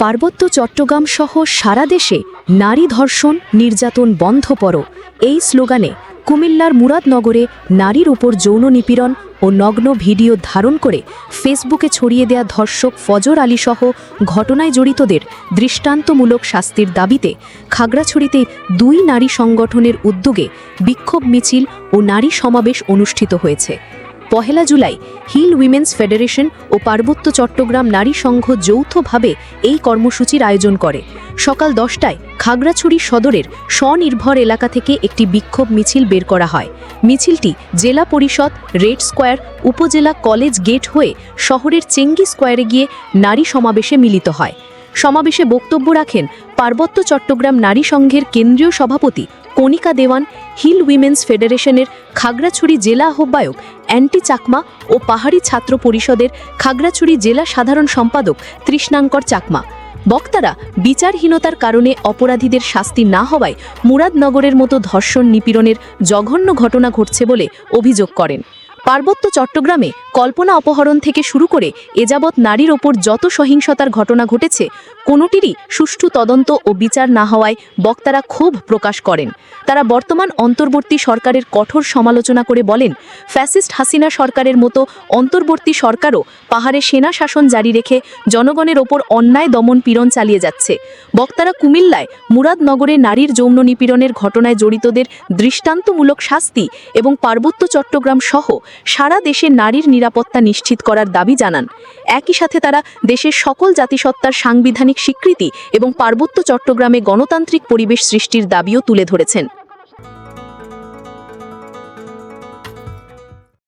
পার্বত্য চট্টগ্রাম সহ সারা দেশে নারী ধর্ষণ নির্যাতন বন্ধ করো এই স্লোগানে কুমিল্লার মুরাদনগরে নারীর উপর যৌন নিপীড়ন ও নগ্ন ভিডিও ধারণ করে ফেসবুকে ছড়িয়ে দেয়া ধর্ষক ফজর আলী সহ ঘটনায় জড়িতদের দৃষ্টান্তমূলক শাস্তির দাবিতে খাগড়াছড়িতে 2 নারী সংগঠনের উদ্যোগে বিক্ষোভ মিছিল ও নারী সমাবেশ অনুষ্ঠিত হয়েছে। 1 জুলাই হিল উইমেন্স ফেডারেশন ও পার্বত্য চট্টগ্রাম নারী সংঘ যৌথভাবে এই কর্মসূচির আয়োজন করে। সকাল 10টায় খাগড়াছড়ি সদরের স্বনির্ভর এলাকা থেকে একটি বিক্ষোভ মিছিল বের করা হয়। মিছিলটি জেলা পরিষদ, রেড স্কোয়ার, উপজেলা কলেজ গেট হয়ে শহরের চেঙ্গি স্কোয়ারে গিয়ে নারী সমাবেশে মিলিত হয়। সমাবেশে বক্তব্য রাখেন পার্বত্য চট্টগ্রাম নারী সংঘের কেন্দ্রীয় সভাপতি কণিকা দেওয়ান, হিল উইমেন্স ফেডারেশনের খাগড়াছড়ি জেলা আহ্বায়ক অ্যান্টি চাকমা ও পাহাড়ি ছাত্র পরিষদের খাগড়াছড়ি জেলা সাধারণ সম্পাদক তৃষ্ণাঙ্কর চাকমা। বক্তারা বিচারহীনতার কারণে অপরাধীদের শাস্তি না হওয়ায় মুরাদনগরের মতো ধর্ষণ নিপীড়নের জঘন্য ঘটনা ঘটছে বলে অভিযোগ করেন। পার্বত্য চট্টগ্রামে কল্পনা অপহরণ থেকে শুরু করে এযাবৎ নারীর ওপর যত সহিংসতার ঘটনা ঘটেছে কোনোটিরই সুষ্ঠু তদন্ত ও বিচার না হওয়ায় বক্তারা ক্ষোভ প্রকাশ করেন। তারা বর্তমান অন্তর্বর্তী সরকারের কঠোর সমালোচনা করে বলেন, ফ্যাসিস্ট হাসিনা সরকারের মতো অন্তর্বর্তী সরকারও পাহাড়ে সেনা শাসন জারি রেখে জনগণের ওপর অন্যায় দমন পীড়ন চালিয়ে যাচ্ছে। বক্তারা কুমিল্লায় মুরাদনগরে নারীর যৌন নিপীড়নের ঘটনায় জড়িতদের দৃষ্টান্তমূলক শাস্তি এবং পার্বত্য চট্টগ্রাম সহ সারা দেশে নারীর নিরাপত্তা নিশ্চিত করার দাবি জানান। একই সাথে তারা দেশের সকল জাতিসত্তার সাংবিধানিক স্বীকৃতি এবং পার্বত্য চট্টগ্রামে গণতান্ত্রিক পরিবেশ সৃষ্টির দাবিও তুলে ধরেছেন।